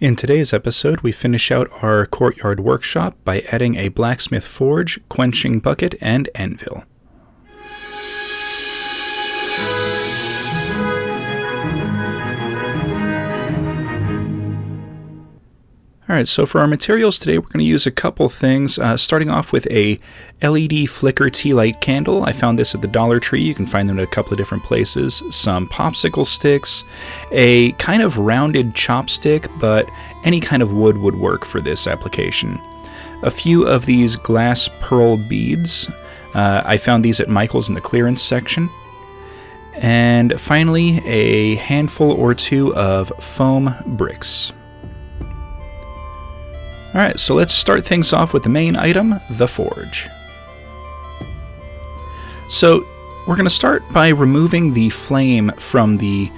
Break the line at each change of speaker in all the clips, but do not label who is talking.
In today's episode, we finish out our courtyard workshop by adding a blacksmith forge, quenching bucket, and anvil. Alright, so for our materials today, we're going to use a couple things, starting off with a LED flicker tea light candle. I found this at the Dollar Tree. You can find them at a couple of different places. Some popsicle sticks, a kind of rounded chopstick, but any kind of wood would work for this application. A few of these glass pearl beads. I found these at Michael's in the clearance section. And finally, a handful or two of foam bricks. Alright, so let's start things off with the main item, the forge. So we're going to start by removing the flame from the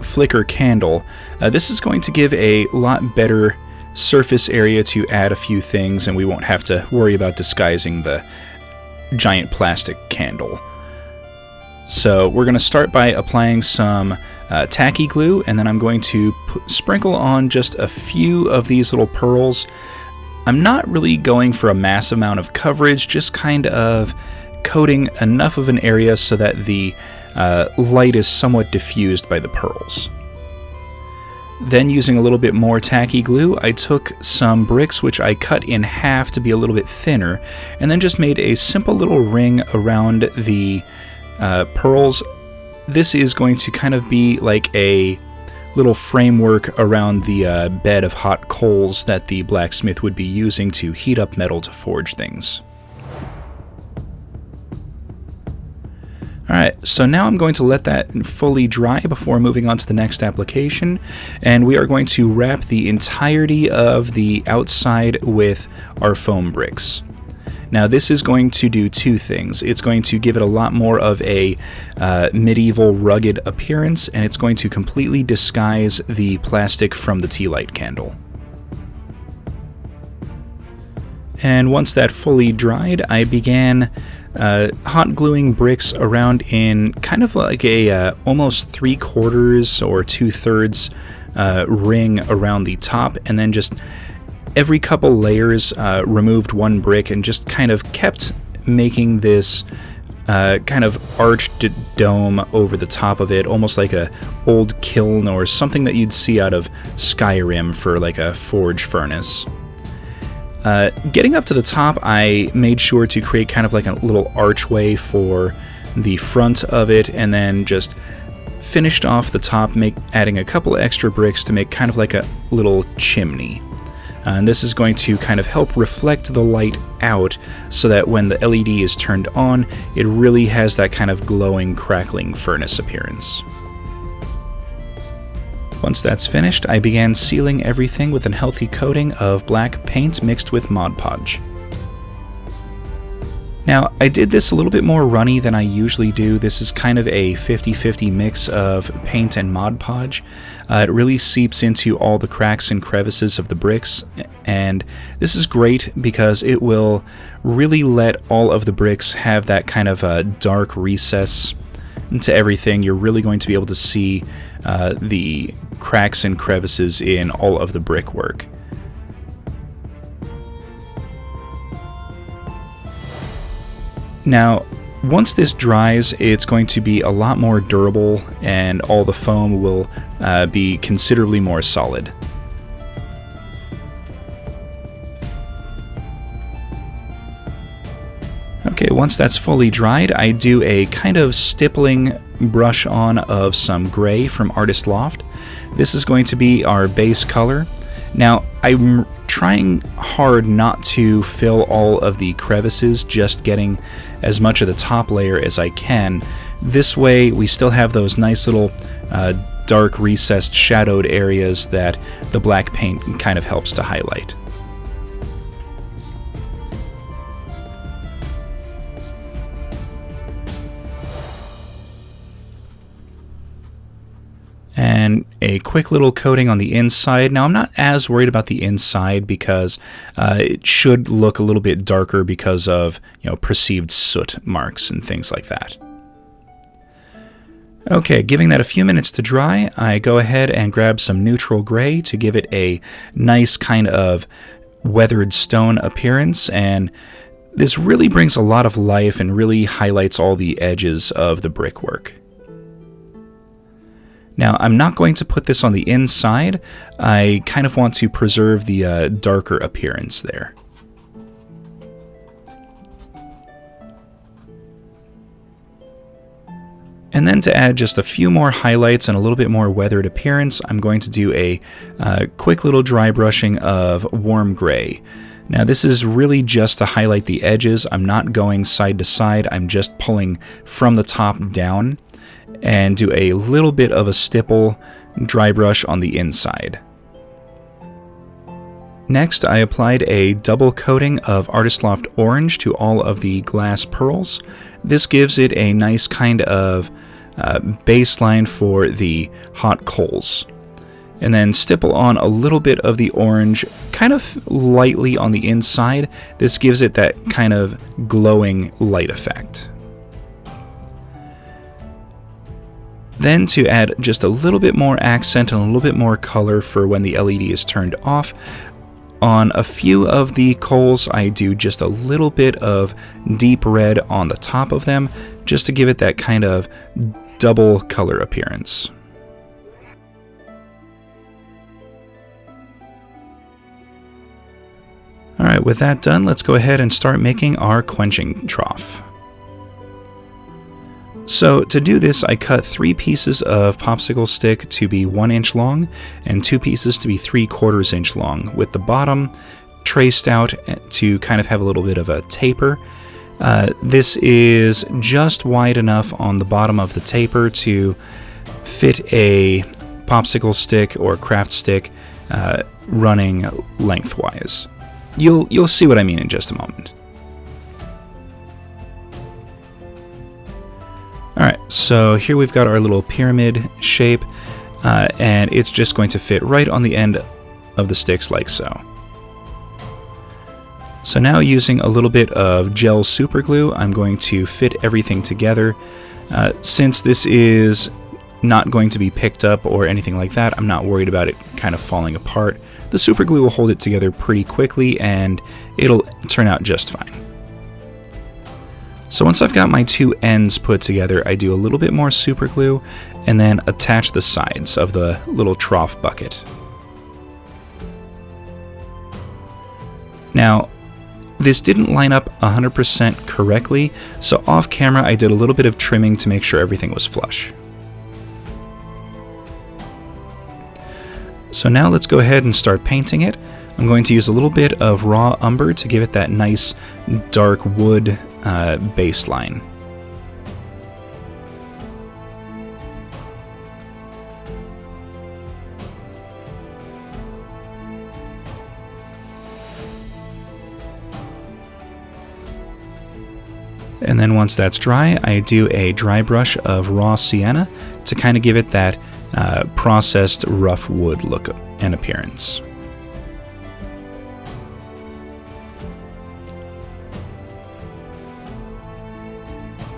flicker candle. This is going to give a lot better surface area to add a few things, and we won't have to worry about disguising the giant plastic candle. So we're going to start by applying some tacky glue, and then I'm going to sprinkle on just a few of these little pearls. I'm not really going for a massive amount of coverage, just kind of coating enough of an area so that the light is somewhat diffused by the pearls. Then, using a little bit more tacky glue, I took some bricks which I cut in half to be a little bit thinner, and then just made a simple little ring around the pearls. This is going to kind of be like a little framework around the bed of hot coals that the blacksmith would be using to heat up metal to forge things. Alright, so now I'm going to let that fully dry before moving on to the next application, and we are going to wrap the entirety of the outside with our foam bricks. Now this is going to do two things. It's going to give it a lot more of a medieval rugged appearance, and it's going to completely disguise the plastic from the tea light candle. And once that fully dried, I began hot gluing bricks around in kind of like a almost 3/4 or 2/3 ring around the top, and then just every couple layers removed one brick and just kind of kept making this kind of arched dome over the top of it, almost like a old kiln or something that you'd see out of Skyrim for like a forge furnace. Getting up to the top, I made sure to create kind of like a little archway for the front of it, and then just finished off the top, adding a couple extra bricks to make kind of like a little chimney. And this is going to kind of help reflect the light out so that when the LED is turned on, it really has that kind of glowing, crackling furnace appearance. Once that's finished, I began sealing everything with a healthy coating of black paint mixed with Mod Podge. Now, I did this a little bit more runny than I usually do. This is kind of a 50-50 mix of paint and Mod Podge. It really seeps into all the cracks and crevices of the bricks, and this is great because it will really let all of the bricks have that kind of a dark recess into everything. You're really going to be able to see the cracks and crevices in all of the brickwork. Now, once this dries, it's going to be a lot more durable, and all the foam will be considerably more solid. Okay, once that's fully dried, I do a kind of stippling brush on of some gray from Artist Loft. This is going to be our base color. Now, I'm trying hard not to fill all of the crevices, just getting as much of the top layer as I can. This way, we still have those nice little dark recessed shadowed areas that the black paint kind of helps to highlight. And a quick little coating on the inside. Now, I'm not as worried about the inside because it should look a little bit darker because of, perceived soot marks and things like that. Okay, giving that a few minutes to dry, I go ahead and grab some neutral gray to give it a nice kind of weathered stone appearance, and this really brings a lot of life and really highlights all the edges of the brickwork. Now, I'm not going to put this on the inside. I kind of want to preserve the darker appearance there. And then to add just a few more highlights and a little bit more weathered appearance, I'm going to do a quick little dry brushing of warm gray. Now this is really just to highlight the edges. I'm not going side to side, I'm just pulling from the top down, and do a little bit of a stipple dry brush on the inside. Next, I applied a double coating of Artist Loft Orange to all of the glass pearls. This gives it a nice kind of baseline for the hot coals. And then stipple on a little bit of the orange, kind of lightly on the inside. This gives it that kind of glowing light effect. Then to add just a little bit more accent and a little bit more color for when the LED is turned off, on a few of the coals I do just a little bit of deep red on the top of them, just to give it that kind of double color appearance. Alright, with that done, let's go ahead and start making our quenching trough. So to do this, I cut 3 pieces of popsicle stick to be 1 inch long and 2 pieces to be 3/4 inch long, with the bottom traced out to kind of have a little bit of a taper. This is just wide enough on the bottom of the taper to fit a popsicle stick or craft stick running lengthwise. You'll see what I mean in just a moment. Alright, so here we've got our little pyramid shape, and it's just going to fit right on the end of the sticks like so. So now using a little bit of gel super glue, I'm going to fit everything together. Since this is not going to be picked up or anything like that, I'm not worried about it kind of falling apart. The super glue will hold it together pretty quickly and it'll turn out just fine. So once I've got my 2 ends put together, I do a little bit more super glue and then attach the sides of the little trough bucket. Now, this didn't line up 100% correctly, so off camera I did a little bit of trimming to make sure everything was flush. So now let's go ahead and start painting it. I'm going to use a little bit of raw umber to give it that nice dark wood baseline. And then once that's dry, I do a dry brush of raw sienna to kind of give it that processed rough wood look and appearance.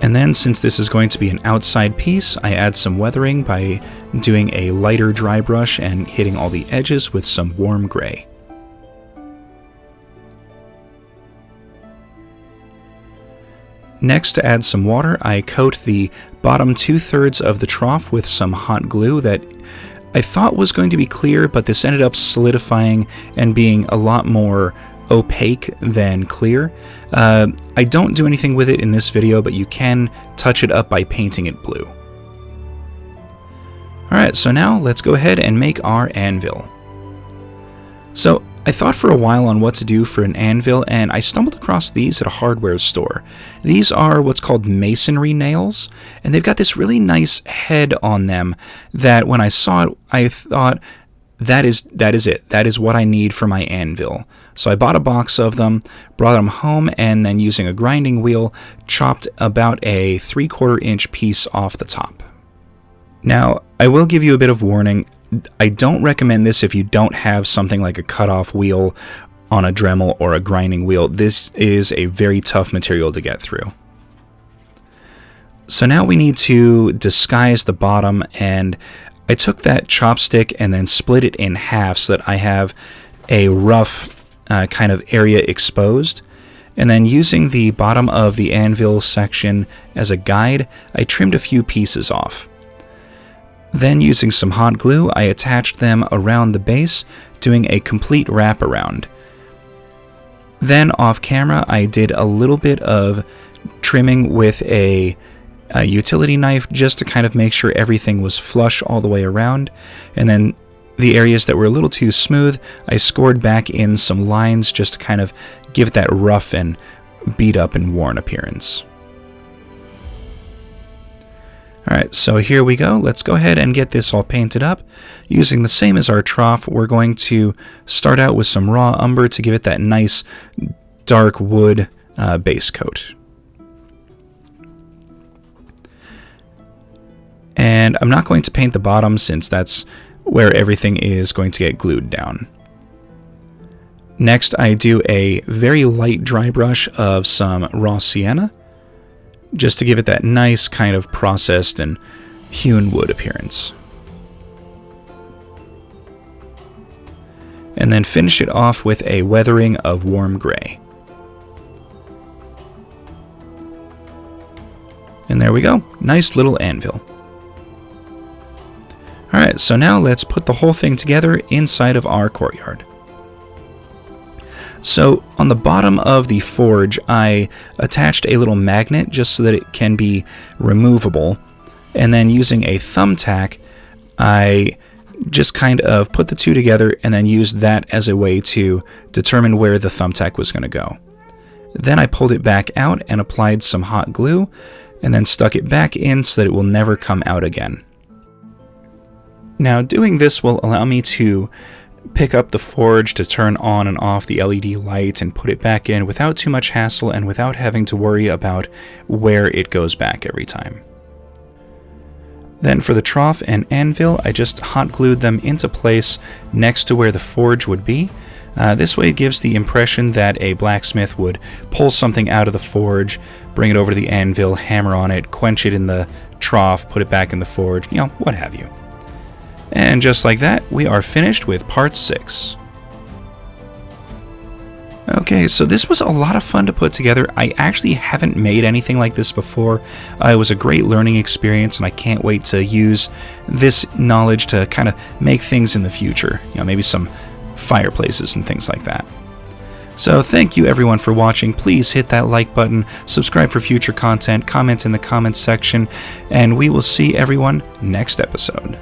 And then, since this is going to be an outside piece, I add some weathering by doing a lighter dry brush and hitting all the edges with some warm gray. Next, to add some water, I coat the bottom 2/3 of the trough with some hot glue that I thought was going to be clear, but this ended up solidifying and being a lot more opaque than clear. I don't do anything with it in this video, but you can touch it up by painting it blue. Alright, so now let's go ahead and make our anvil. So I thought for a while on what to do for an anvil, and I stumbled across these at a hardware store. These are what's called masonry nails, and they've got this really nice head on them that when I saw it, I thought, that is it. That is what I need for my anvil. So I bought a box of them, brought them home, and then using a grinding wheel, chopped about a 3/4 inch piece off the top. Now, I will give you a bit of warning. I don't recommend this if you don't have something like a cutoff wheel on a Dremel or a grinding wheel. This is a very tough material to get through. So now we need to disguise the bottom, and I took that chopstick and then split it in half so that I have a rough kind of area exposed. And then using the bottom of the anvil section as a guide, I trimmed a few pieces off. Then using some hot glue, I attached them around the base, doing a complete wraparound. Then off camera, I did a little bit of trimming with a utility knife just to kind of make sure everything was flush all the way around. And then the areas that were a little too smooth, I scored back in some lines just to kind of give it that rough and beat up and worn appearance. Alright, so here we go. Let's go ahead and get this all painted up. Using the same as our trough, we're going to start out with some raw umber to give it that nice dark wood base coat. And I'm not going to paint the bottom since that's where everything is going to get glued down. Next, I do a very light dry brush of some raw sienna, just to give it that nice kind of processed and hewn wood appearance. And then finish it off with a weathering of warm gray. And there we go, nice little anvil. Alright, so now let's put the whole thing together inside of our courtyard. So on the bottom of the forge, I attached a little magnet just so that it can be removable. And then using a thumbtack, I just kind of put the two together and then used that as a way to determine where the thumbtack was going to go. Then I pulled it back out and applied some hot glue and then stuck it back in so that it will never come out again. Now doing this will allow me to pick up the forge to turn on and off the LED light and put it back in without too much hassle and without having to worry about where it goes back every time. Then for the trough and anvil, I just hot glued them into place next to where the forge would be. This way it gives the impression that a blacksmith would pull something out of the forge, bring it over to the anvil, hammer on it, quench it in the trough, put it back in the forge, you know, what have you. And just like that, we are finished with part 6. Okay, so this was a lot of fun to put together. I actually haven't made anything like this before. It was a great learning experience, and I can't wait to use this knowledge to kind of make things in the future. You know, maybe some fireplaces and things like that. So thank you everyone for watching. Please hit that like button, subscribe for future content, comment in the comments section, and we will see everyone next episode.